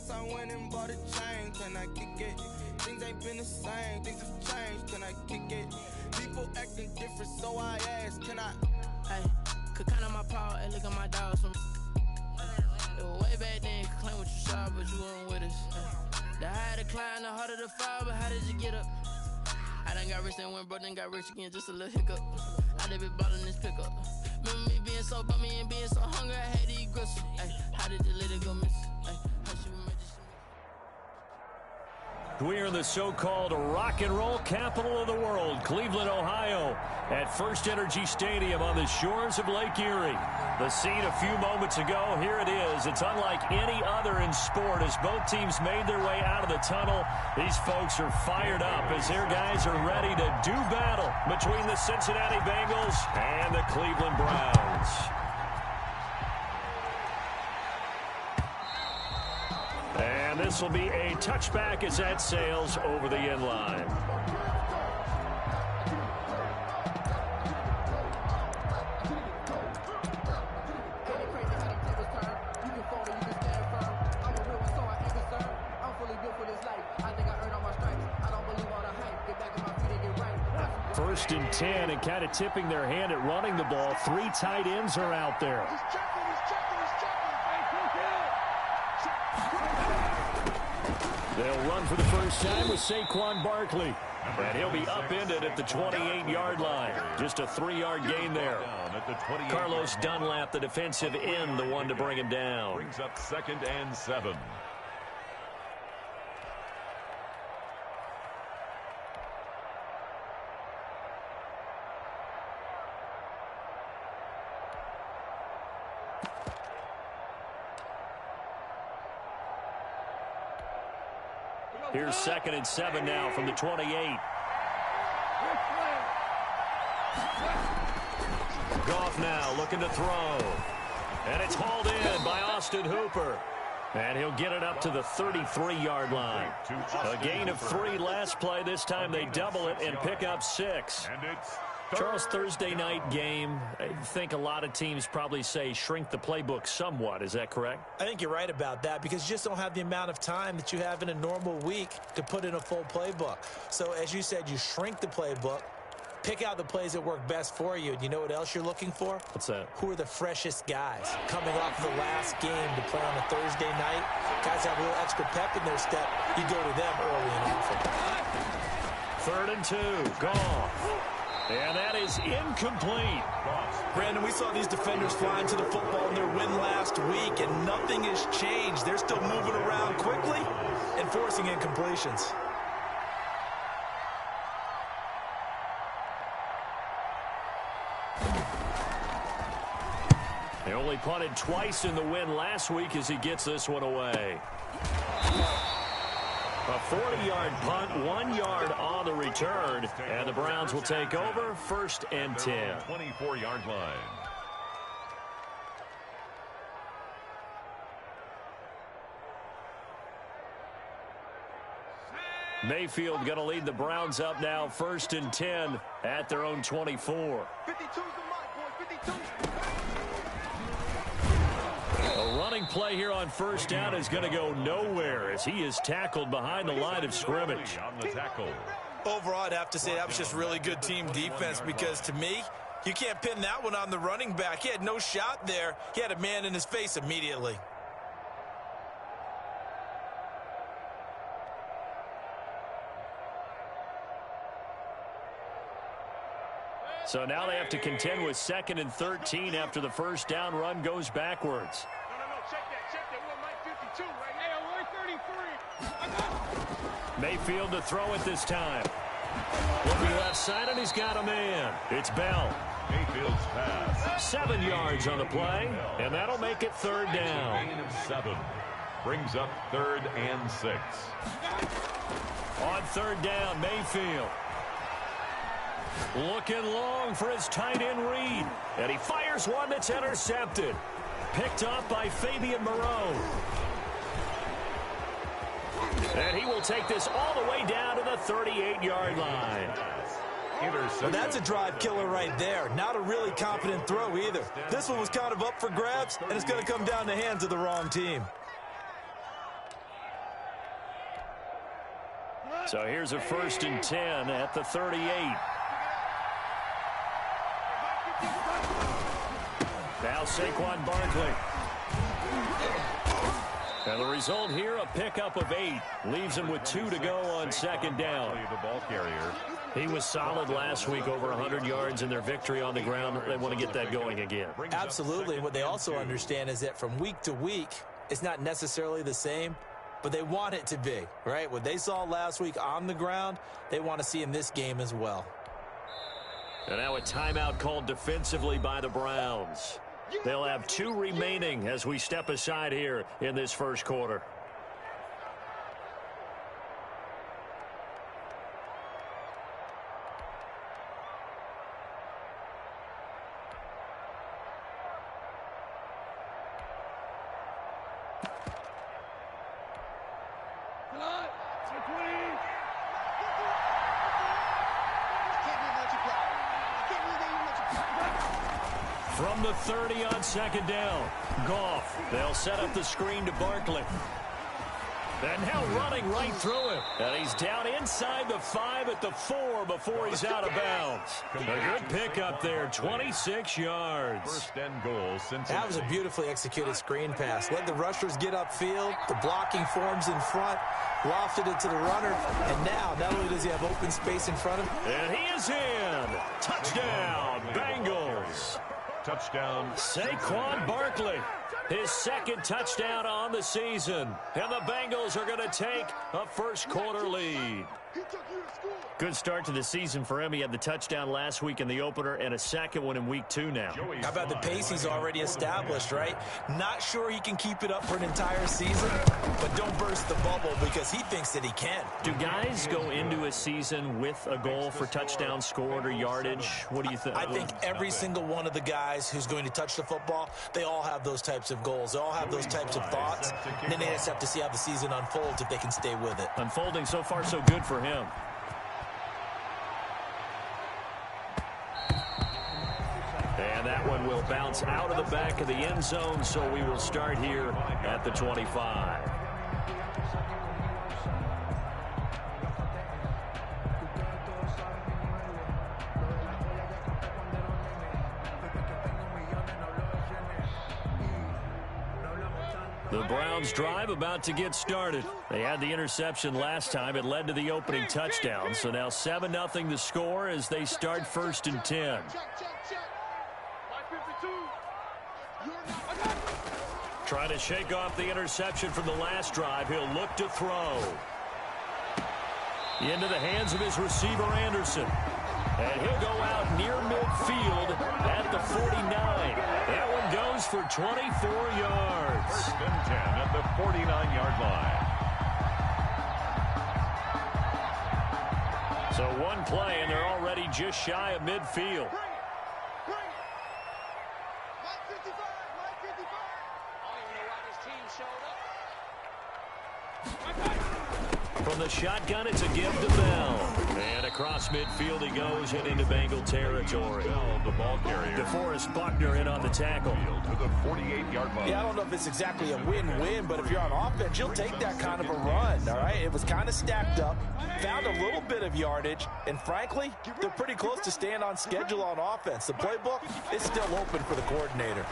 Racks, I went and bought a chain. Can I kick it? Things ain't been the same. Things have changed. Can I kick it? People acting different, so I asked, can I? Hey, could count on my power and look at my dogs from. It was way back then, could claim what you saw, but you weren't with us. The higher the climb, the harder the fall, but how did you get up? I done got rich and went broke, then got rich again, just a little hiccup. I done been ballin' this pickup. Remember me being so bummy and being so hungry, I had to eat gristle. Ay, how did the lady go miss? Ay, how she was We are in the so-called rock and roll capital of the world, Cleveland, Ohio, at First Energy Stadium on the shores of Lake Erie. The scene a few moments ago, here it is. It's unlike any other in sport as both teams made their way out of the tunnel. These folks are fired up as their guys are ready to do battle between the Cincinnati Bengals and the Cleveland Browns. And this will be a touchback as that sails over the end line. First and 10, and kind of tipping their hand at running the ball. 3 tight ends are out there. They'll run for the first time with Saquon Barkley. And he'll be upended at the 28-yard line. Just a 3-yard gain there. Carlos Dunlap, the defensive end, the one to bring him down. Brings up 2nd and 7. Here's 2nd and 7 now from the 28. Goff now looking to throw. And it's hauled in by Austin Hooper. And he'll get it up to the 33-yard line. A gain of 3 last play. This time they double it and pick up 6. Charles, Thursday night game, I think a lot of teams probably say shrink the playbook somewhat. Is that correct? I think you're right about that because you just don't have the amount of time that you have in a normal week to put in a full playbook. So as you said, you shrink the playbook, pick out the plays that work best for you. And you know what else you're looking for? What's that? Who are the freshest guys coming off the last game to play on a Thursday night? Guys have a little extra pep in their step. You go to them early and often. 3rd and 2. Goff. And that is incomplete. Brandon, we saw these defenders flying to the football in their win last week, and nothing has changed. They're still moving around quickly and forcing incompletions. They only punted twice in the win last week as he gets this one away. A 40-yard punt, 1 yard on the return, and the Browns will take over 1st and 10. 24-yard line. Mayfield going to lead the Browns up now, 1st and 10 at their own 24. 52's the mark, boys, 52. A running play here on 1st down is going to go nowhere as he is tackled behind the line of scrimmage. On the tackle. Overall, I'd have to say that was just really good team defense because to me, you can't pin that one on the running back. He had no shot there. He had a man in his face immediately. So now they have to contend with 2nd and 13 after the 1st down run goes backwards. Mayfield to throw it this time. Looking left side, and he's got a man. It's Bell. Mayfield's pass. 7 yards on the play, and that'll make it 3rd down. Gain of 7. Brings up 3rd and 6. On 3rd down, Mayfield. Looking long for his tight end read. And he fires one that's intercepted. Picked off by Fabian Moreau. And he will take this all the way down to the 38-yard line. Well, that's a drive killer right there. Not a really confident throw either. This one was kind of up for grabs, and it's going to come down the hands of the wrong team. So here's a 1st and 10 at the 38. Now Saquon Barkley. And the result here, a pickup of 8. Leaves him with 2 to go on 2nd down. The ball carrier. He was solid last week, over 100 yards in their victory on the ground. They want to get that going again. Absolutely. What they also understand is that from week to week, it's not necessarily the same, but they want it to be, right? What they saw last week on the ground, they want to see in this game as well. And now a timeout called defensively by the Browns. They'll have 2 remaining as we step aside here in this first quarter. From the 30 on 2nd down, Goff. They'll set up the screen to Barkley. And now running right through him. And he's down inside the 5 at the 4 before he's out of bounds. A good pickup there, 26 yards. First and goal. That was a beautifully executed screen pass. Let the rushers get upfield. The blocking forms in front. Lofted it to the runner. And now, not only does he have open space in front of him. And he is in. Touchdown, Bengals. Touchdown. Saquon Barkley. His 2nd touchdown on the season. And the Bengals are going to take a first quarter lead. Good start to the season for him. He had the touchdown last week in the opener and a 2nd one in week 2 now. How about the pace he's already established, right? Not sure he can keep it up for an entire season, but don't burst the bubble because he thinks that he can. Do guys go into a season with a goal for touchdown scored or yardage? What do you think? I think every single one of the guys who's going to touch the football, they all have those types of goals. They all have those types of thoughts. And then they just have to see how the season unfolds if they can stay with it. Unfolding so far so good for him. And that one will bounce out of the back of the end zone, so we will start here at the 25. The Browns drive about to get started. They had the interception last time. It led to the opening touchdown. So now 7-0 the score as they start 1st and 10. Trying to shake off the interception from the last drive. He'll look to throw. Into the hands of his receiver, Anderson. And he'll go out near midfield at the 49. That one goes for 24 yards. 1st and 10 at the 49-yard line. So one play, and they're already just shy of midfield. From the shotgun, it's a give to Bell. And across midfield he goes and into Bengal territory. Bell, the ball carrier. DeForest Buckner in on the tackle. To the 48-yard line. Yeah, I don't know if it's exactly a win-win, but if you're on offense, you'll take that kind of a run, all right? It was kind of stacked up, found a little bit of yardage, and frankly, they're pretty close to staying on schedule on offense. The playbook is still open for the coordinator.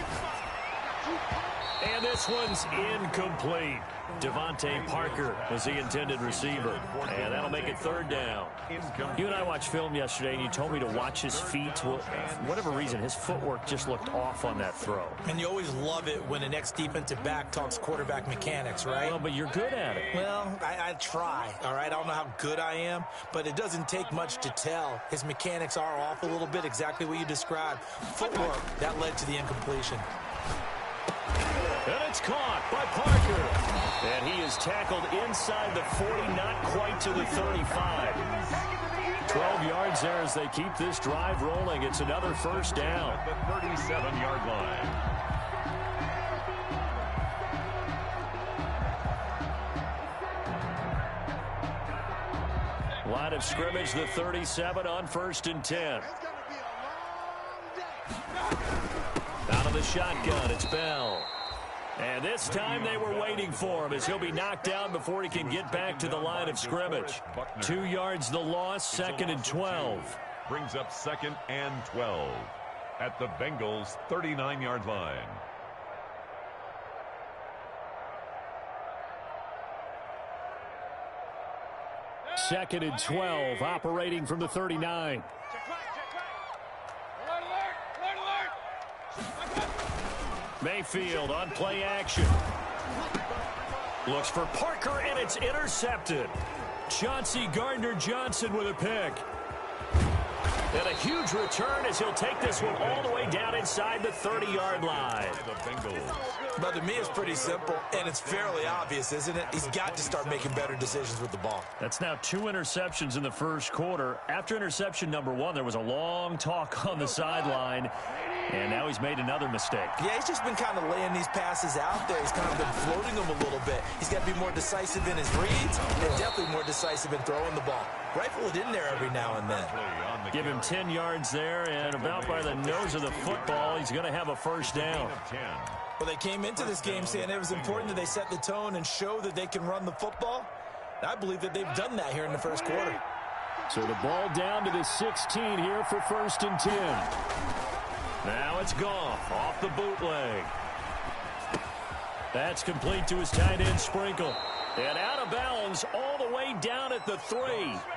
And this one's incomplete. Devontae Parker was the intended receiver. And that'll make it 3rd down. You and I watched film yesterday, and you told me to watch his feet. Well, for whatever reason, his footwork just looked off on that throw. And you always love it when the next defensive back talks quarterback mechanics, right? Well, but you're good at it. Well, I try, all right? I don't know how good I am, but it doesn't take much to tell. His mechanics are off a little bit, exactly what you described. Footwork, that led to the incompletion. And it's caught by Parker. And he is tackled inside the 40, not quite to the 35. 12 yards there as they keep this drive rolling. It's another 1st down. The 37-yard line. Line of scrimmage, the 37 on 1st and 10. Out of the shotgun, it's Bell. And this time they were waiting for him as he'll be knocked down before he can get back to the line of scrimmage. 2 yards the loss, second and 12. Brings up second and 12 at the Bengals' 39-yard line. Second and 12, operating from the 39. Mayfield on play action. Looks for Parker, and it's intercepted. Chauncey Gardner-Johnson with a pick. And a huge return as he'll take this one all the way down inside the 30-yard line. But to me, it's pretty simple, and it's fairly obvious, isn't it? He's got to start making better decisions with the ball. That's now 2 interceptions in the first quarter. After interception number 1, there was a long talk on the sideline, and now he's made another mistake. Yeah, he's just been kind of laying these passes out there. He's kind of been floating them a little bit. He's got to be more decisive in his reads and definitely more decisive in throwing the ball. Rifle it in there every now and then. Give him 10 yards there, and about by the nose of the football, he's going to have a first down. Well, they came into this game saying it was important that they set the tone and show that they can run the football. I believe that they've done that here in the first quarter. So the ball down to the 16 here for first and 10. Now it's Goff off the bootleg. That's complete to his tight end Sprinkle. And out of bounds all the way down at the 3.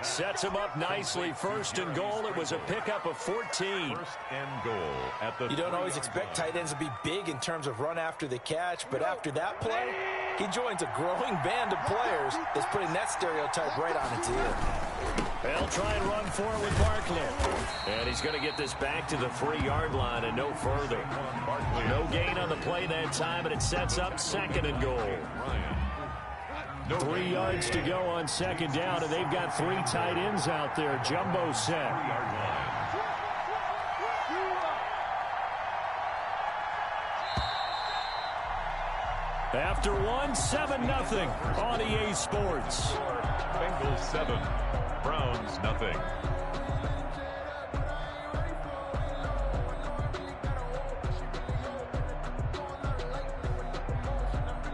Sets him up nicely. First and goal. It was a pickup of 14. First and goal at the. You don't always expect tight ends to be big in terms of run after the catch, but after that play, he joins a growing band of players that's putting that stereotype right on its ear. They'll try and run for it with Barkley. And he's going to get this back to the 3-yard line and no further. No gain on the play that time, and it sets up second and goal. 3 yards to go on second down, and they've got 3 tight ends out there. Jumbo set. After 7-0 on EA Sports. Bengals 7, Browns nothing.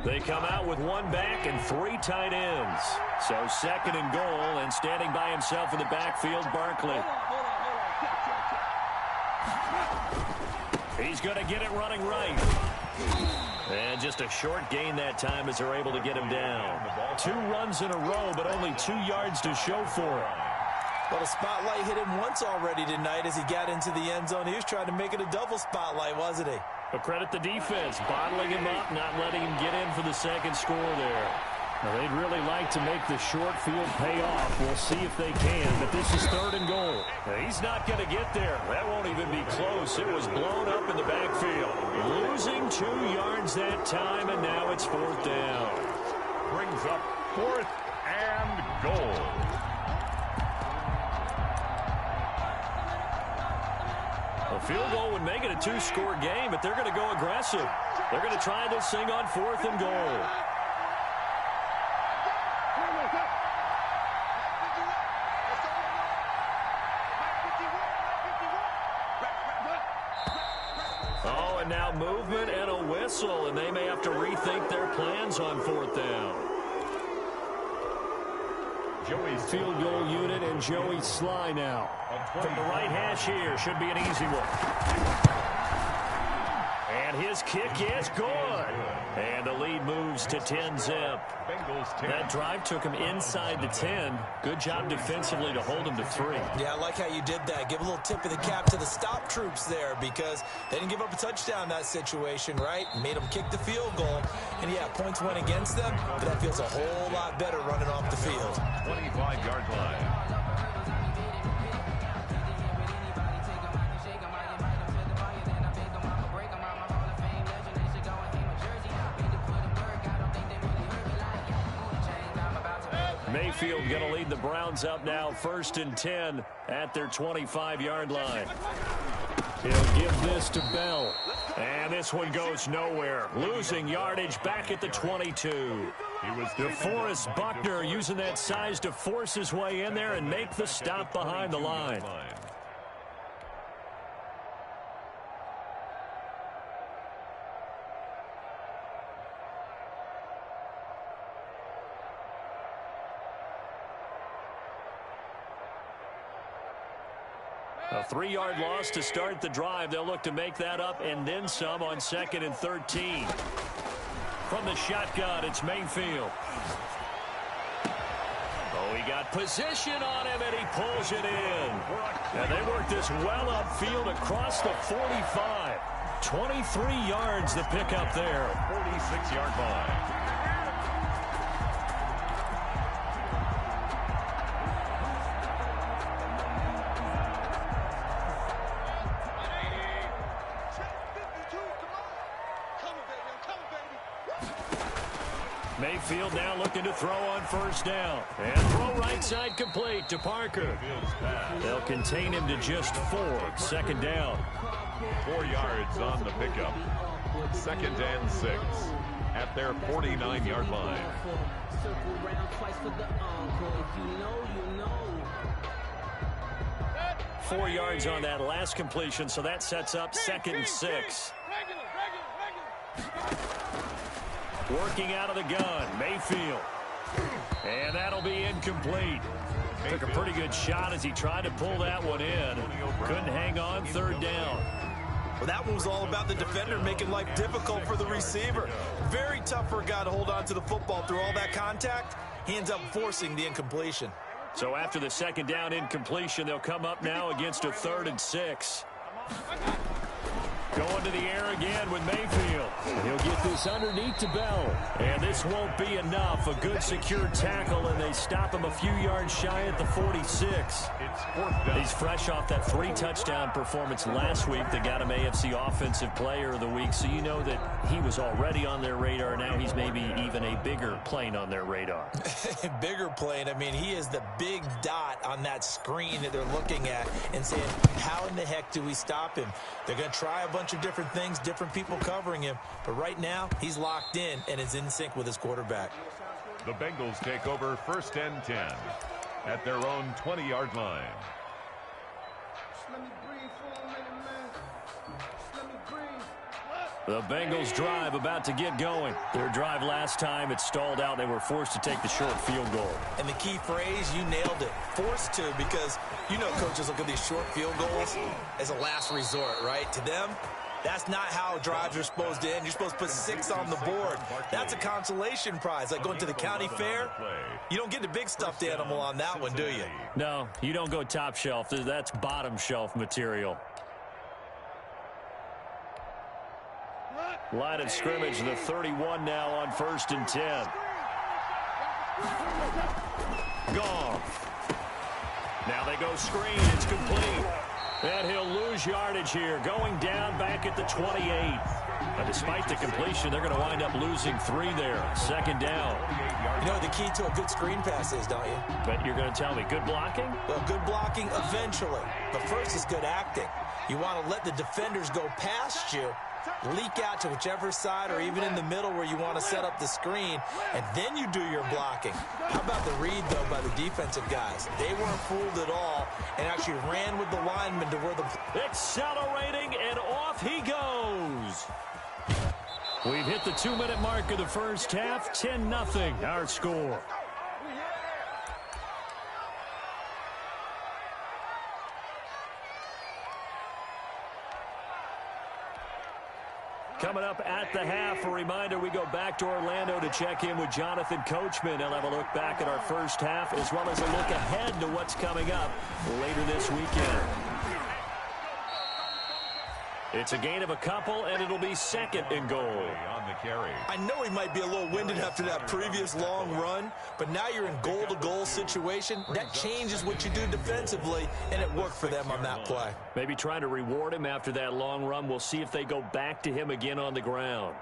They come out with 1 back and 3 tight ends. So second and goal, and standing by himself in the backfield, Barkley. He's going to get it running right. And just a short gain that time as they're able to get him down. 2 runs in a row, but only 2 yards to show for it. Well, the spotlight hit him once already tonight as he got into the end zone. He was trying to make it a double spotlight, wasn't he? But credit the defense, bottling him up, not letting him get in for the second score there. Now, they'd really like to make the short field pay off. We'll see if they can, but this is third and goal. Now, he's not going to get there. That won't even be close. It was blown up in the backfield. Losing 2 yards that time, and now it's fourth down. Brings up 4th and goal. A field goal would make it a 2-score game, but they're going to go aggressive. They're going to try this thing on 4th and goal. Oh, and now movement and a whistle, and they may have to rethink their plans on 4th down. Joey's field goal unit and Joey Sly now. From the right hash here, should be an easy one. And his kick is good. And the lead moves to 10-zip. That drive took him inside the 10. Good job defensively to hold him to 3. Yeah, I like how you did that. Give a little tip of the cap to the stop troops there because they didn't give up a touchdown in that situation, right? Made them kick the field goal. And, yeah, points went against them, but that feels a whole lot better running off the field. 25-yard line. Mayfield going to lead the Browns up now, 1st and 10 at their 25-yard line. He'll give this to Bell. And this one goes nowhere. Losing yardage back at the 22. DeForest Buckner using that size to force his way in there and make the stop behind the line. A 3-yard loss to start the drive. They'll look to make that up and then some on 2nd and 13. From the shotgun, it's Mayfield. Oh, he got position on him, and he pulls it in. And they work this well upfield across the 45. 23 yards to pick up there. 46-yard line. Mayfield now looking to throw on 1st down. And throw right side complete to Parker. They'll contain him to just 4. 2nd down. 4 yards on the pickup. 2nd and 6 at their 49-yard line. 4 yards on that last completion, so that sets up 2nd and 6. Working out of the gun, Mayfield. And that'll be incomplete. Took a pretty good shot as he tried to pull that one in. Couldn't hang on. 3rd down. Well, that one was all about the defender making life difficult for the receiver. Very tough for a guy to hold on to the football through all that contact. He ends up forcing the incompletion. So after the 2nd down incompletion, they'll come up now against a 3rd and 6. Going to the air again with Mayfield. He'll get this underneath to Bell. And this won't be enough. A good secure tackle, and they stop him a few yards shy at the 46. It's 4th down. He's fresh off that 3-touchdown performance last week that got him AFC Offensive Player of the Week. So you know that he was already on their radar. Now he's maybe even a bigger plane on their radar. Bigger plane. I mean, he is the big dot on that screen that they're looking at and saying, how in the heck do we stop him? They're going to try a bunch of different things, different people covering him. But right now, he's locked in and is in sync with his quarterback. The Bengals take over 1st and 10 at their own 20-yard line. The Bengals drive about to get going. Their drive last time, it stalled out. They were forced to take the short field goal. And the key phrase, you nailed it. Forced to, because you know coaches look at these short field goals as a last resort, right? To them, that's not how drives are supposed to end. You're supposed to put 6 on the board. That's a consolation prize, like going to the county fair. You don't get the big stuffed animal on that one, do you? No, you don't go top shelf. That's bottom shelf material. Line of scrimmage, the 31 now on 1st and 10. Goff. Now they go screen. It's complete. And he'll lose yardage here. Going down back at the 28. But despite the completion, they're going to wind up losing 3 there. 2nd down. You know what the key to a good screen pass is, don't you? But you're going to tell me, good blocking? Well, good blocking eventually. But first is good acting. You want to let the defenders go past you, leak out to whichever side or even in the middle where you want to set up the screen, and then you do your blocking. How about the read, though, by the defensive guys? They weren't fooled at all and actually ran with the linemen to where the... Accelerating, and off he goes. We've hit the 2-minute mark of the first half. 10-0, our score. Coming up at the half, a reminder, we go back to Orlando to check in with Jonathan Coachman. He'll have a look back at our first half as well as a look ahead to what's coming up later this weekend. It's a gain of a couple, and it'll be 2nd and goal. On the carry. I know he might be a little winded after that previous long run, but now you're in goal-to-goal situation. That changes what you do defensively, and it worked for them on that play. Maybe trying to reward him after that long run. We'll see if they go back to him again on the ground.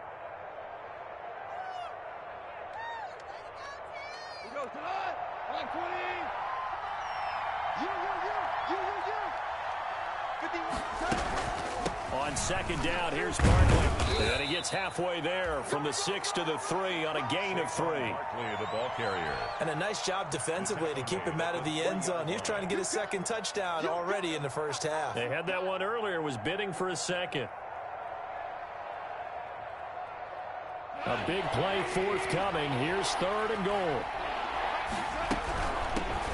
On 2nd down, here's Barkley. And he gets halfway there from the 6 to the 3 on a gain of 3. Barkley, the ball carrier. And a nice job defensively to keep him out of the end zone. He was trying to get his 2nd touchdown already in the first half. They had that one earlier, was bidding for a 2nd. A big play forthcoming. Here's 3rd and goal.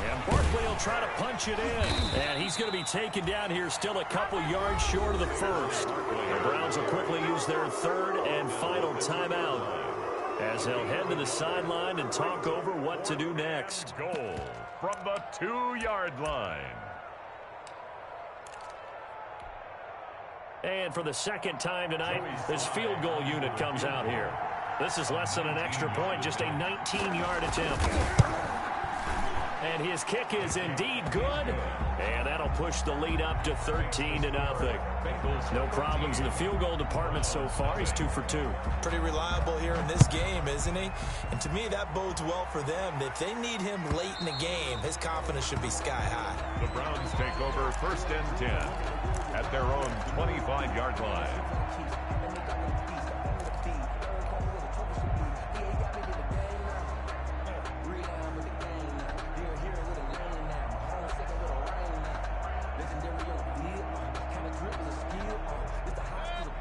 And Barkley Hopefully he'll try to punch it in. And he's going to be taken down here, still a couple yards short of the first. The Browns will quickly use their third and final timeout as they'll head to the sideline and talk over what to do next. Goal from the 2-yard line. And for the second time tonight, this field goal unit comes out here. This is less than an extra point, just a 19-yard attempt. And his kick is indeed good. And that'll push the lead up to 13-0. No problems in the field goal department so far. He's 2 for 2. Pretty reliable here in this game, isn't he? And to me, that bodes well for them. If they need him late in the game, his confidence should be sky high. The Browns take over 1st and 10 at their own 25-yard line.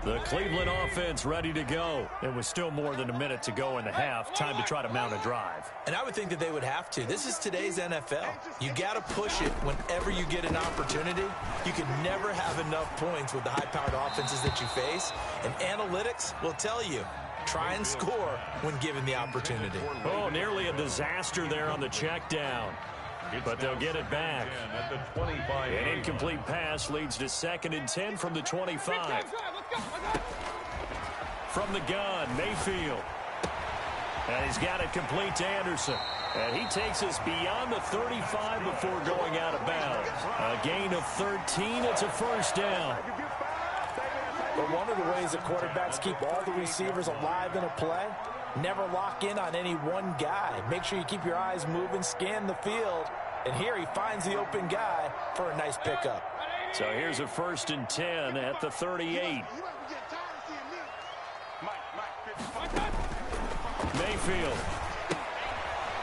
The Cleveland offense ready to go. There was still more than a minute to go in the half. Time to try to mount a drive. And I would think that they would have to. This is today's NFL. You got to push it whenever you get an opportunity. You can never have enough points with the high-powered offenses that you face. And analytics will tell you, try and score when given the opportunity. Oh, nearly a disaster there on the check down. But they'll get it back. An incomplete pass leads to 2nd and 10 from the 25. From the gun, Mayfield. And he's got it complete to Anderson. And he takes us beyond the 35 before going out of bounds. A gain of 13. It's a first down. But one of the ways that quarterbacks keep all the receivers alive in a play, never lock in on any one guy. Make sure you keep your eyes moving, scan the field. And here he finds the open guy for a nice pickup. So here's a 1st and 10 at the 38. Mayfield.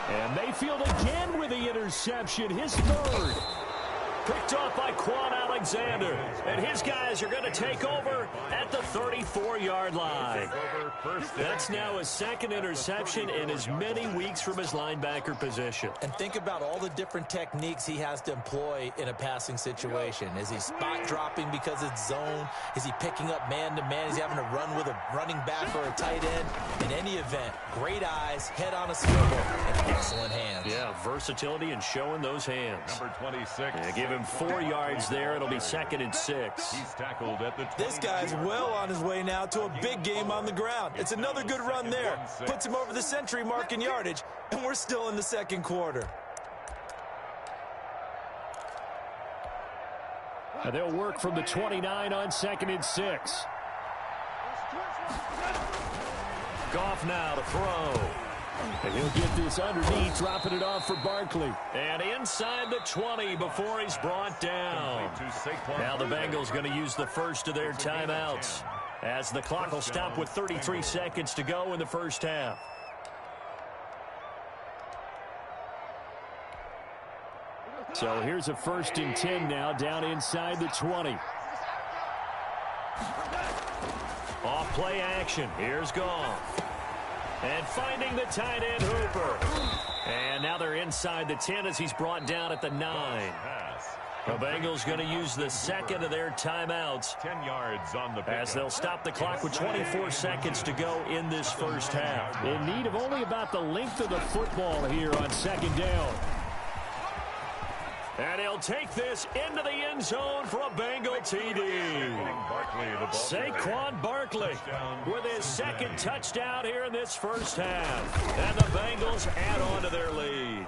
And Mayfield again with the interception, his 3rd. Picked off by Quan Alexander. And his guys are going to take over at the 34-yard line. That's now his 2nd interception in as many weeks from his linebacker position. And think about all the different techniques he has to employ in a passing situation. Is he spot dropping because it's zone? Is he picking up man-to-man? Is he having to run with a running back or a tight end? In any event, great eyes, head on a swivel, and excellent hands. Yeah, versatility and showing those hands. Number 26. Yeah, give him 4 yards there. It'll be 2nd and 6. He's tackled at the 20. This guy's well on his way now to a big game on the ground. It's another good run there. Puts him over the century mark in yardage, and we're still in the 2nd quarter. And they'll work from the 29 on 2nd and 6. Goff now to throw. And he'll get this underneath, dropping it off for Barkley. And inside the 20 before he's brought down. Now the Bengals going to use the first of their timeouts, as the clock will stop with 33 seconds to go in the first half. So here's a 1st and 10 now, down inside the 20. Off play action. Here's Goff. And finding the tight end, Hooper. And now they're inside the 10 as he's brought down at the 9. The Bengals going to use the 2nd of their timeouts 10 yards on the as they'll stop the clock with 24 seconds to go in this first half. In need of only about the length of the football here on 2nd down. And he'll take this into the end zone for a Bengal TD. Saquon Barkley with his 2nd touchdown here in this first half. And the Bengals add on to their lead.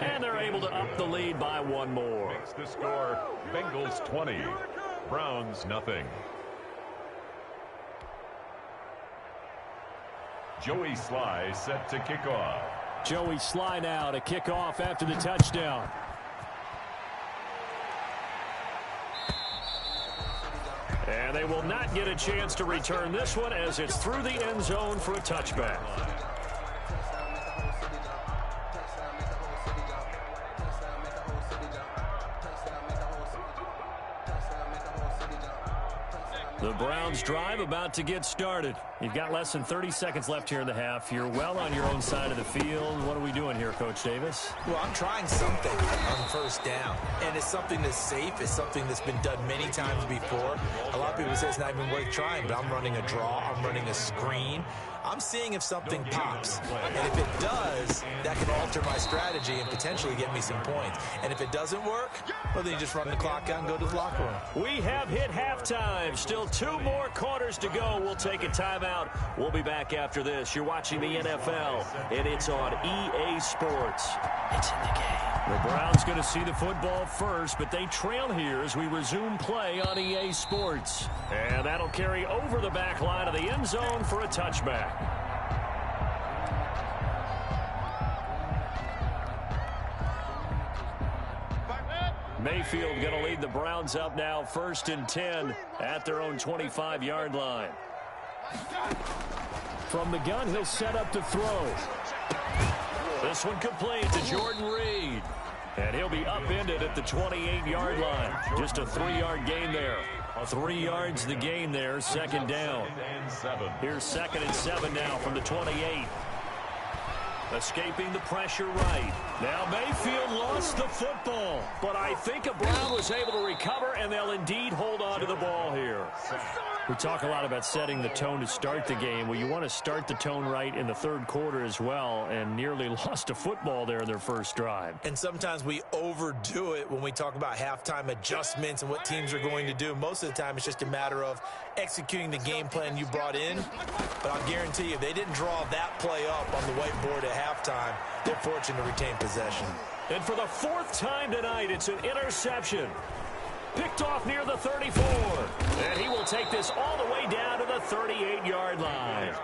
And they're able to up the lead by 1 more. Makes the score Bengals 20, Browns nothing. Joey Sly set to kick off. Joey Sly now to kick off after the touchdown. And they will not get a chance to return this one as it's through the end zone for a touchback. The Browns drive about to get started. You've got less than 30 seconds left here in the half. You're well on your own side of the field. What are we doing here? Coach Davis? Well, I'm trying something on first down, and it's something that's safe. It's something that's been done many times before. A lot of people say it's not even worth trying, but I'm running a draw. I'm running a screen. I'm seeing if something pops. And if it does, that can alter my strategy and potentially get me some points. And if it doesn't work, well, then you just run the clock out and go to the locker room. We have hit halftime. Still 2 more quarters to go. We'll take a timeout. We'll be back after this. You're watching the NFL, and it's on EA Sports. It's in the game. The Browns going to see the football first, but they trail here as we resume play on EA Sports. And that'll carry over the back line of the end zone for a touchback. Mayfield going to lead the Browns up now, 1st and 10 at their own 25-yard line. From the gun, he'll set up to throw. This one complete to Jordan Reed. And he'll be upended at the 28-yard line. Just a 3-yard gain there. 3 yards the gain there, 2nd down. Here's 2nd and 7 now from the 28. Escaping the pressure right. Now Mayfield lost the football. But I think a Brown was able to recover, and they'll indeed hold on to the ball here. We talk a lot about setting the tone to start the game. Well, you want to start the tone right in the 3rd quarter as well, and nearly lost a football there in their first drive. And sometimes we overdo it when we talk about halftime adjustments and what teams are going to do. Most of the time, it's just a matter of executing the game plan you brought in. But I'll guarantee you, if they didn't draw that play up on the whiteboard at halftime, they're fortunate to retain possession. And for the 4th time tonight, it's an interception. Picked off near the 34. And he will take this all the way down to the 38-yard line.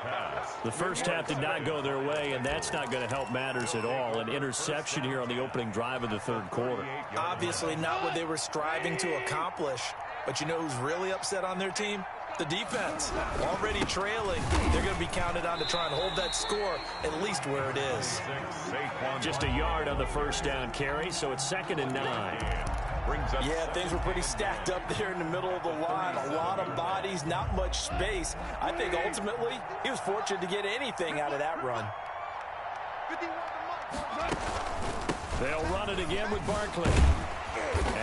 The first half did not go their way, and that's not going to help matters at all. An interception here on the opening drive of the 3rd quarter. Obviously not what they were striving to accomplish. But you know who's really upset on their team? The defense. Already trailing. They're going to be counted on to try and hold that score at least where it is. Just a yard on the first down carry, so it's 2nd and 9. Yeah, things were pretty stacked up there in the middle of the line. A lot of bodies, not much space. I think ultimately he was fortunate to get anything out of that run. They'll run it again with Barkley.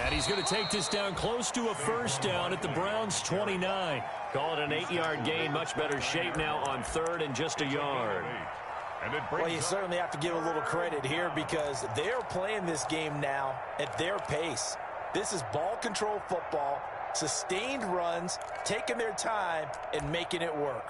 And he's going to take this down close to a 1st down at the Browns' 29. Call it an 8-yard gain. Much better shape now on 3rd and just a yard. Well, you certainly have to give a little credit here because they're playing this game now at their pace. This is ball control football, sustained runs, taking their time, and making it work.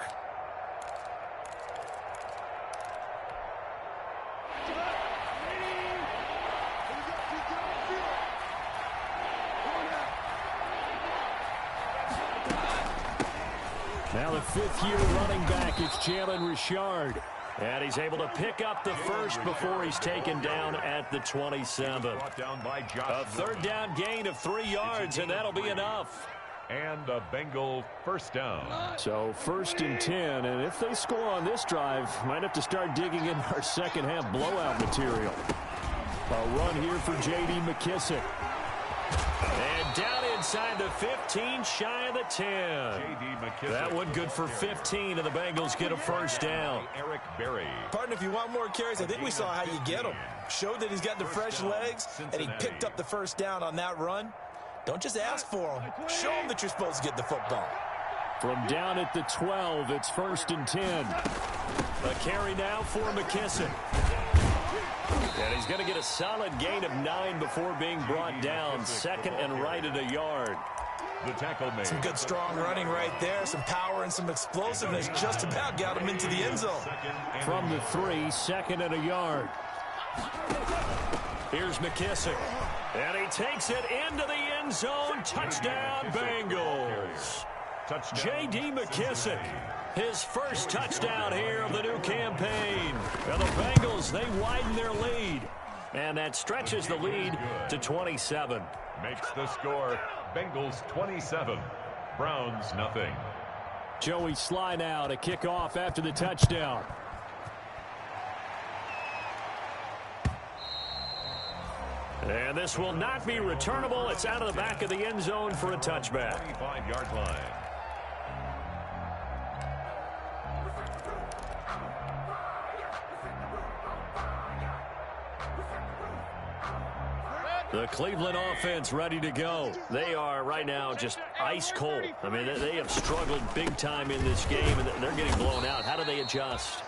Now the 5th-year running back is Jalen Richard. And he's able to pick up the first before he's taken down at the 27. A 3rd down gain of 3 yards, and that'll be enough. And a Bengal 1st down. So 1st and 10, and if they score on this drive, might have to start digging in our second half blowout material. A run here for J.D. McKissick. And down inside the 15, shy of the 10. That one good for 15, and the Bengals get a 1st down. Partner, if you want more carries, I think we saw how you get them. Showed that he's got the fresh legs, and he picked up the 1st down on that run. Don't just ask for them. Show them that you're supposed to get the football. From down at the 12, it's 1st and 10. A carry now for McKissick. And he's going to get a solid gain of 9 before being brought down. 2nd and right at a yard. The tackle made. Some good strong running right there. Some power and some explosiveness. Just about got him into the end zone. From the 3, 2nd and a yard. Here's McKissick. And he takes it into the end zone. Touchdown, Bengals. J.D. McKissick. His first touchdown here of the new campaign. And the Bengals, they widen their lead. And that stretches the lead to 27. Makes the score Bengals 27, Browns nothing. Joey Sly now to kick off after the touchdown. And this will not be returnable. It's out of the back of the end zone for a touchback. 25-yard line. The Cleveland offense ready to go. They are right now just ice cold. I mean, they have struggled big time in this game, and they're getting blown out. How do they adjust?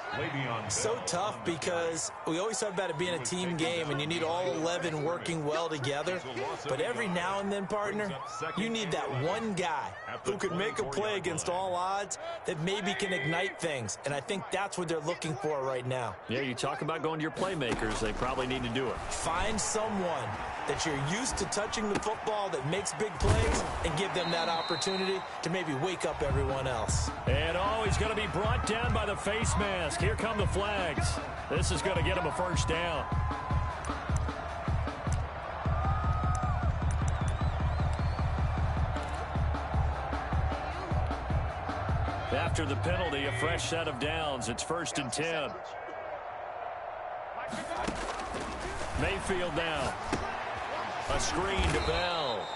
So tough because we always talk about it being a team game and you need all 11 working well together. But every now and then, partner, you need that one guy who can make a play against all odds that maybe can ignite things. And I think that's what they're looking for right now. Yeah, you talk about going to your playmakers. They probably need to do it. Find someone that you're used to touching the football that makes big plays and give them that opportunity to maybe wake up everyone else. And he's going to be brought down by the face mask. Here come the flags. This is going to get him a first down. After the penalty, a fresh set of downs. It's 1st and 10. Mayfield now. A screen to Bell.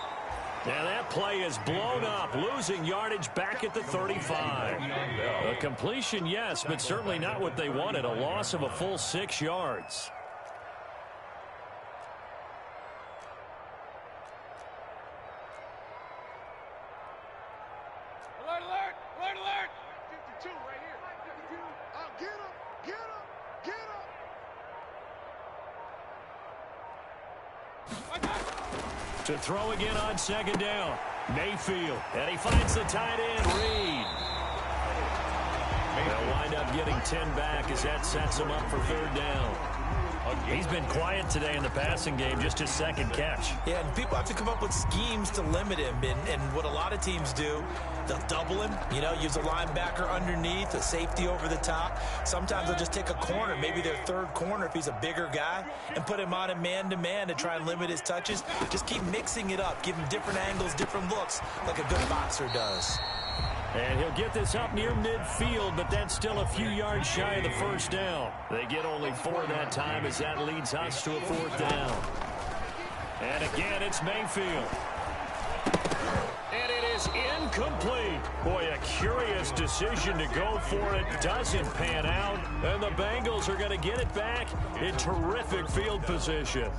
And that play is blown up, losing yardage back at the 35. A completion, yes, but certainly not what they wanted. A loss of a full 6 yards. Alert, alert, alert, alert. 52 right here. 52. Get him, get him, get him. To throw again on 2nd down. Mayfield. And he finds the tight end, Reed. They'll wind up getting 10 back as that sets him up for 3rd down. He's been quiet today in the passing game, just his 2nd catch. Yeah, and people have to come up with schemes to limit him. And what a lot of teams do, they'll double him, use a linebacker underneath, a safety over the top. Sometimes they'll just take a corner, maybe their 3rd corner if he's a bigger guy, and put him on a man-to-man to try and limit his touches. Just keep mixing it up, give him different angles, different looks, like a good boxer does. And he'll get this up near midfield, but that's still a few yards shy of the 1st down. They get only 4 that time as that leads us to a 4th down. And again, it's Mayfield. And it is incomplete. Boy, a curious decision to go for it. Doesn't pan out. And the Bengals are going to get it back in terrific field position.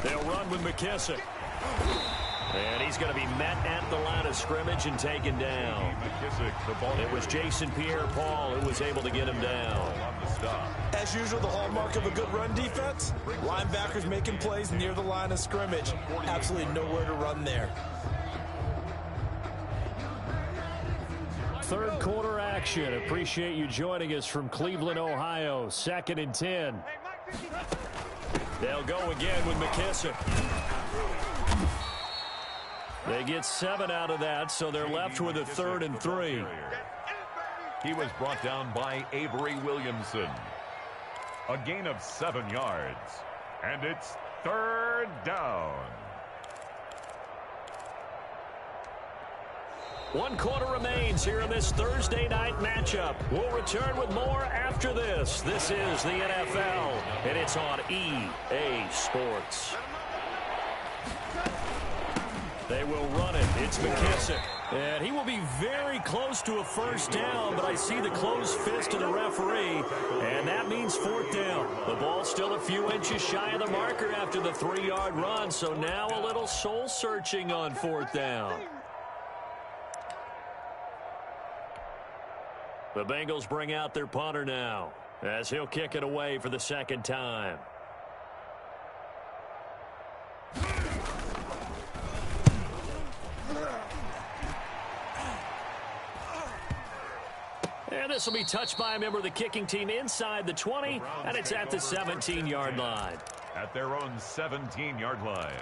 They'll run with McKissick. And he's going to be met at the line of scrimmage and taken down. It was Jason Pierre-Paul who was able to get him down. As usual, the hallmark of a good run defense, linebackers making plays near the line of scrimmage. Absolutely nowhere to run there. 3rd quarter action. Appreciate you joining us from Cleveland, Ohio. 2nd and 10. They'll go again with McKissick. They get 7 out of that, so they're left with a 3rd and 3. He was brought down by Avery Williamson. A gain of 7 yards. And it's 3rd down. 1 quarter remains here in this Thursday night matchup. We'll return with more after this. This is the NFL, and it's on EA Sports. They will run it. It's McKissick. And he will be very close to a 1st down, but I see the closed fist of the referee, and that means 4th down. The ball's still a few inches shy of the marker after the 3-yard run, so now a little soul-searching on 4th down. The Bengals bring out their punter now as he'll kick it away for the 2nd time. And this will be touched by a member of the kicking team inside the 20, and it's at the 17-yard line. At their own 17-yard line.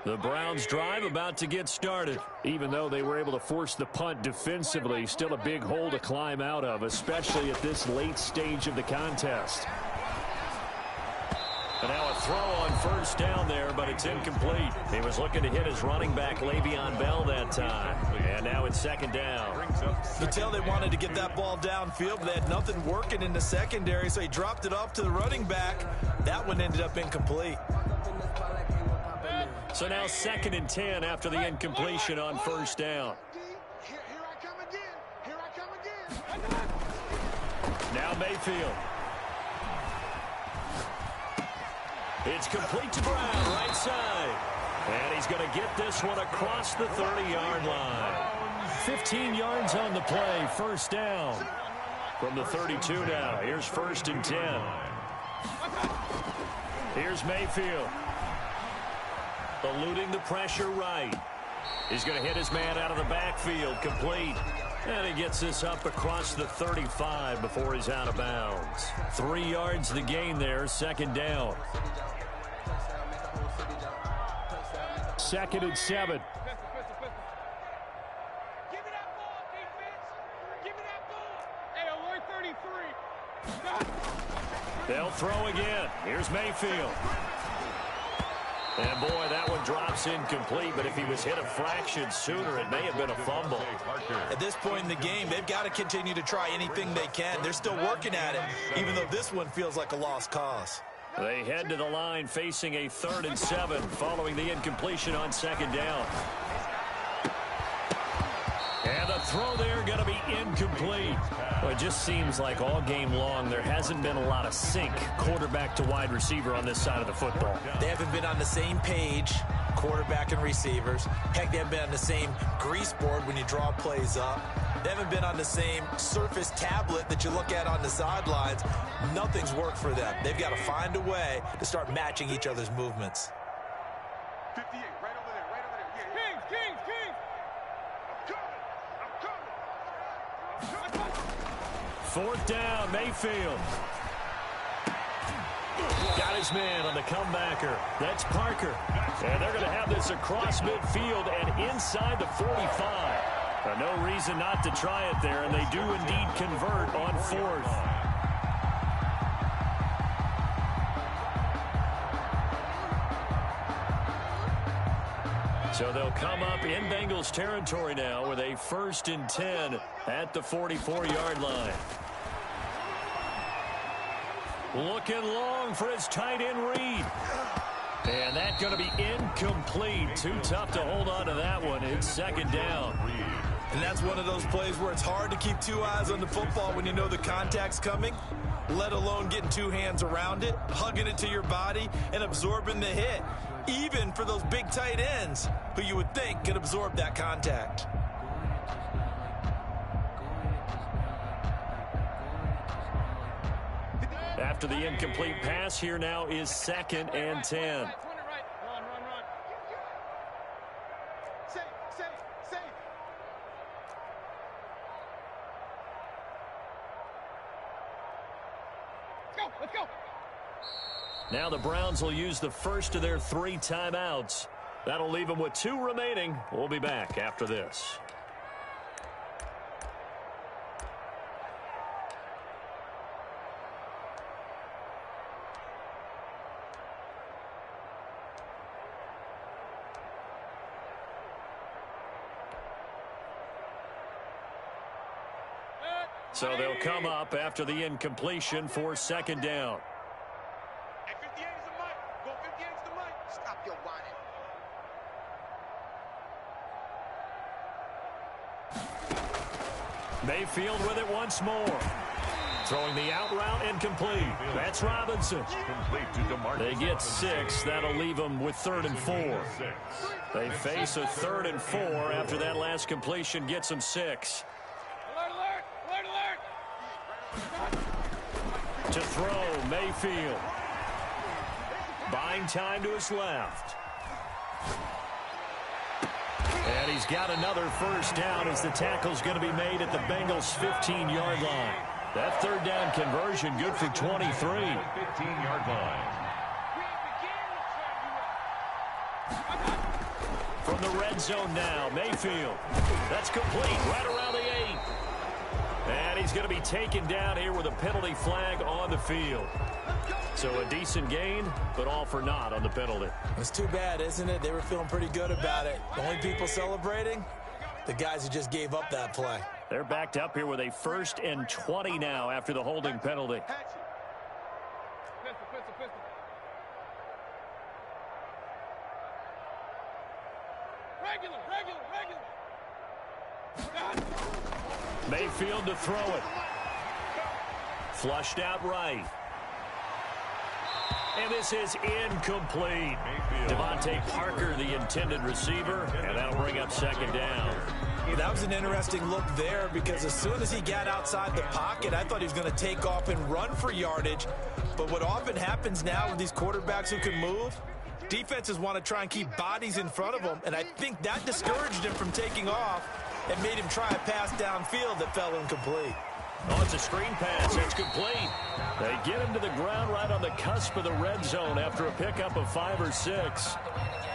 The Browns drive about to get started. Even though they were able to force the punt defensively, still a big hole to climb out of, especially at this late stage of the contest. And now a throw on first down there, but it's incomplete. He was looking to hit his running back, Le'Veon Bell, that time. And now it's second down. You tell they wanted to get that ball downfield, but they had nothing working in the secondary, so he dropped it off to the running back. That one ended up incomplete. So now 2nd and 10 after the incompletion on first down. Here I come again. Here I come again. Now Mayfield. It's complete to Brown, right side. And he's going to get this one across the 30-yard line. 15 yards on the play, first down. From the 32 now, here's 1st and 10. Here's Mayfield. Eluding the pressure right. He's going to hit his man out of the backfield, complete. And he gets this up across the 35 before he's out of bounds. 3 yards the gain there, 2nd down. 2nd and 7. Give me that ball, defense. Give me that ball. Hey, alert 33. They'll throw again. Here's Mayfield. And boy, that one drops incomplete, but if he was hit a fraction sooner, it may have been a fumble. At this point in the game, they've got to continue to try anything they can. They're still working at it, even though this one feels like a lost cause. They head to the line facing a 3rd and 7 following the incompletion on 2nd down. And the throw there going to be incomplete. Well, it just seems like all game long there hasn't been a lot of sync quarterback to wide receiver on this side of the football. They haven't been on the same page, quarterback and receivers. Heck, they haven't been on the same grease board when you draw plays up. They haven't been on the same surface tablet that you look at on the sidelines. Nothing's worked for them. They've got to find a way to start matching each other's movements. 58, right over there, right over there. Yeah. Kings. I'm coming. 4th down, Mayfield. Got his man on the comebacker. That's Parker. And they're going to have this across midfield and inside the 45. No reason not to try it there, and they do indeed convert on 4th. So they'll come up in Bengals territory now with a 1st and 10 at the 44-yard line. Looking long for his tight end read. And that's going to be incomplete. Too tough to hold on to that one. It's 2nd down. And that's one of those plays where it's hard to keep 2 eyes on the football when you know the contact's coming, let alone getting 2 hands around it, hugging it to your body, and absorbing the hit, even for those big tight ends who you would think could absorb that contact. After the incomplete pass, here now is 2nd and 10. Run. Safe. Let's go. Now the Browns will use the first of their 3 timeouts. That'll leave them with 2 remaining. We'll be back after this. So they'll come up after the incompletion for 2nd down. Hey, 58 is the mic. Go 58 is the mic. Stop your whining. Mayfield with it once more. Throwing the out route incomplete. That's Robinson. They get 6. That'll leave them with 3rd and 4. They face a 3rd and 4 after that last completion gets them 6. To throw, Mayfield. Buying time to his left. And he's got another 1st down as the tackle's going to be made at the Bengals' 15-yard line. That 3rd down conversion good for 23. 15-yard line. From the red zone now, Mayfield. That's complete right around the 8. And he's going to be taken down here with a penalty flag on the field. So a decent gain, but all for naught on the penalty. It's too bad, isn't it? They were feeling pretty good about it. The only people celebrating, the guys who just gave up that play. They're backed up here with a 1st and 20 now after the holding penalty. Mayfield to throw it. Flushed out right. And this is incomplete. Devontae Parker, the intended receiver, and that'll bring up 2nd down. Yeah, that was an interesting look there because as soon as he got outside the pocket, I thought he was going to take off and run for yardage. But what often happens now with these quarterbacks who can move, defenses want to try and keep bodies in front of them, and I think that discouraged him from taking off and made him try a pass downfield that fell incomplete. Oh, it's a screen pass. It's complete. They get him to the ground right on the cusp of the red zone after a pickup of 5 or 6.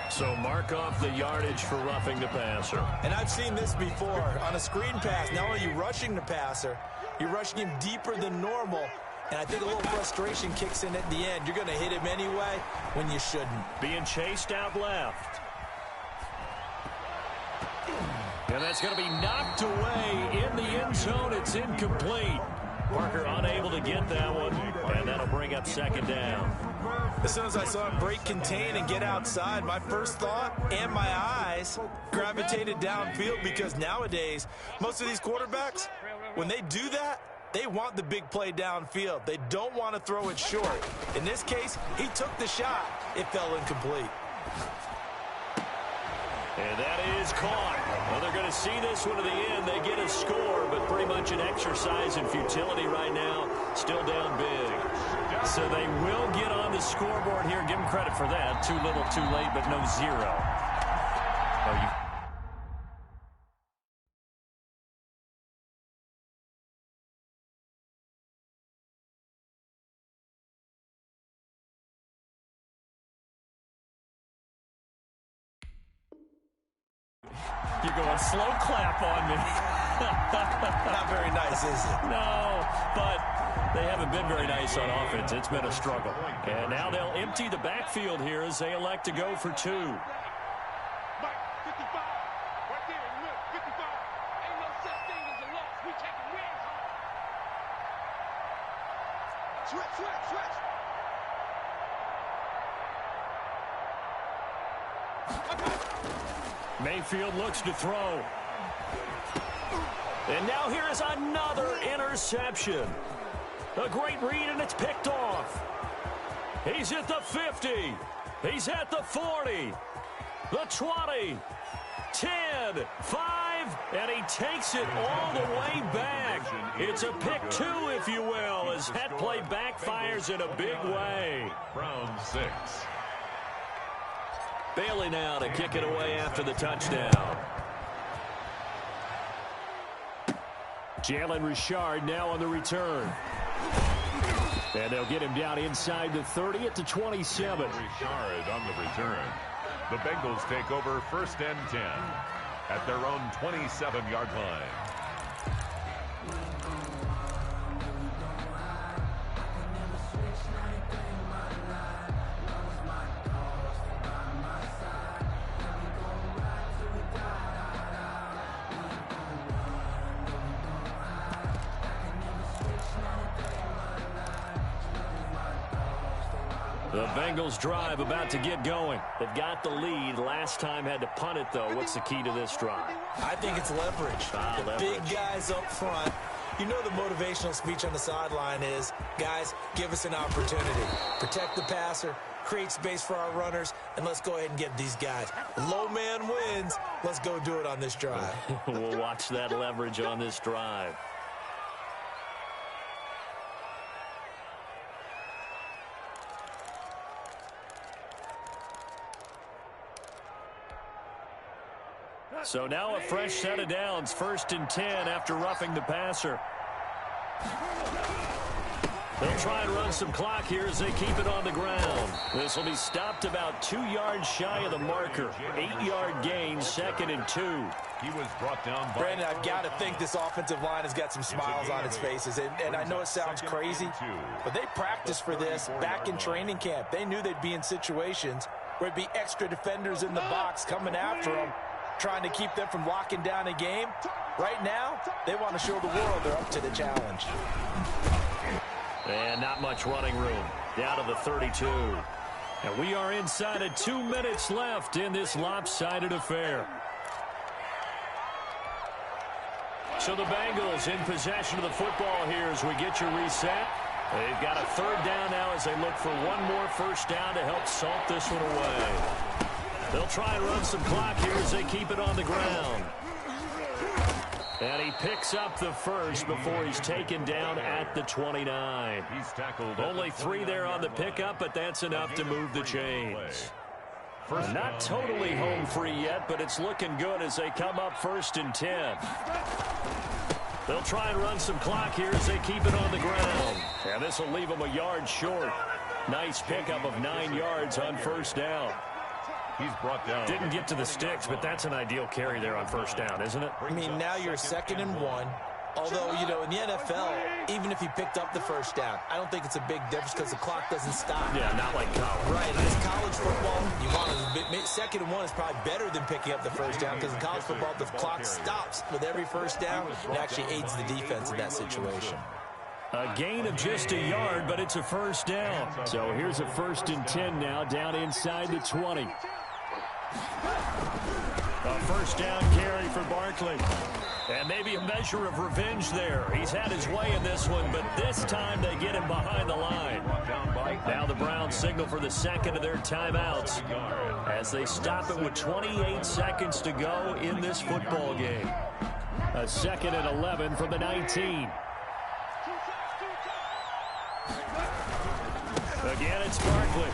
So mark off the yardage for roughing the passer. And I've seen this before. On a screen pass, not only are you rushing the passer, you're rushing him deeper than normal. And I think a little frustration kicks in at the end. You're going to hit him anyway when you shouldn't. Being chased out left. And that's going to be knocked away in the end zone. It's incomplete. Parker unable to get that one, and that'll bring up 2nd down. As soon as I saw him break contain and get outside, my first thought and my eyes gravitated downfield because nowadays, most of these quarterbacks, when they do that, they want the big play downfield. They don't want to throw it short. In this case, he took the shot. It fell incomplete. And that is caught. Well, they're going to see this one to the end. They get a score, but pretty much an exercise in futility right now. Still down big. So they will get on the scoreboard here. Give them credit for that. Too little, too late, but no 0. You're going slow clap on me. Not very nice, is it? No, but they haven't been very nice on offense. It's been a struggle. And now they'll empty the backfield here as they elect to go for 2. Mike, 55. Right there in the middle. 55. Ain't no such thing as a loss. We taking wins home. Switch. Mayfield looks to throw. And now here is another interception. A great read, and it's picked off. He's at the 50. He's at the 40. The 20. 10. 5. And he takes it all the way back. It's a pick 2, if you will, as that play backfires in a big way. Brown 6. Bailey now to kick it away after the touchdown. Jalen Richard now on the return. And they'll get him down inside the 30 at the 27. Richard on the return. The Bengals take over 1st and 10 at their own 27-yard line. The Bengals drive about to get going. They've got the lead. Last time had to punt it, though. What's the key to this drive? I think it's leverage. Leverage. Big guys up front. You know the motivational speech on the sideline is, guys, give us an opportunity. Protect the passer, create space for our runners, and let's go ahead and get these guys. Low man wins. Let's go do it on this drive. We'll watch that leverage on this drive. So now a fresh set of downs. 1st and 10 after roughing the passer. They'll try and run some clock here as they keep it on the ground. This will be stopped about 2 yards shy of the marker. 8-yard gain, 2nd and 2. He was brought down by... Brandon, I've got to think this offensive line has got some smiles on its faces. And I know it sounds crazy, but they practiced for this back in training camp. They knew they'd be in situations where it'd be extra defenders in the box coming after them, trying to keep them from locking down a game. Right now, they want to show the world they're up to the challenge. And not much running room. Down to the 32. And we are inside of 2 minutes left in this lopsided affair. So the Bengals in possession of the football here as we get you reset. They've got a 3rd down now as they look for one more first down to help salt this one away. They'll try and run some clock here as they keep it on the ground. And he picks up the first before he's taken down at the 29. He's tackled. Only 3 there on the pickup, but that's enough to move the chains. Not totally home free yet, but it's looking good as they come up 1st and 10. They'll try and run some clock here as they keep it on the ground. And this will leave them a yard short. Nice pickup of 9 yards on 1st down. He's brought down. Didn't get to the sticks, but that's an ideal carry there on 1st down, isn't it? I mean, now you're 2nd and 1. Although, you know, in the NFL, even if he picked up the 1st down, I don't think it's a big difference because the clock doesn't stop. Yeah, not like college. Right, and it's college football. You want to, 2nd and 1 is probably better than picking up the 1st down because in college football, the clock stops with every 1st down. It actually aids the defense in that situation. A gain of just a yard, but it's a 1st down. So here's a 1st and 10 now down inside the 20. A 1st down carry for Barkley. And maybe a measure of revenge there. He's had his way in this one, but this time they get him behind the line. Now the Browns signal for the 2nd of their timeouts as they stop it with 28 seconds to go in this football game. A 2nd and 11 from the 19. Again, it's Barkley.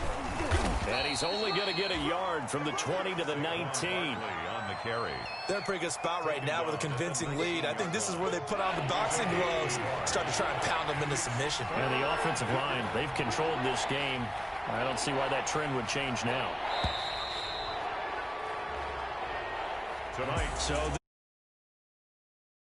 And he's only going to get a yard from the 20 to the 19. On the carry. They're in a pretty good spot right now with a convincing lead. I think this is where they put on the boxing gloves, start to try and pound them into submission. And the offensive line, they've controlled this game. I don't see why that trend would change now. Tonight, so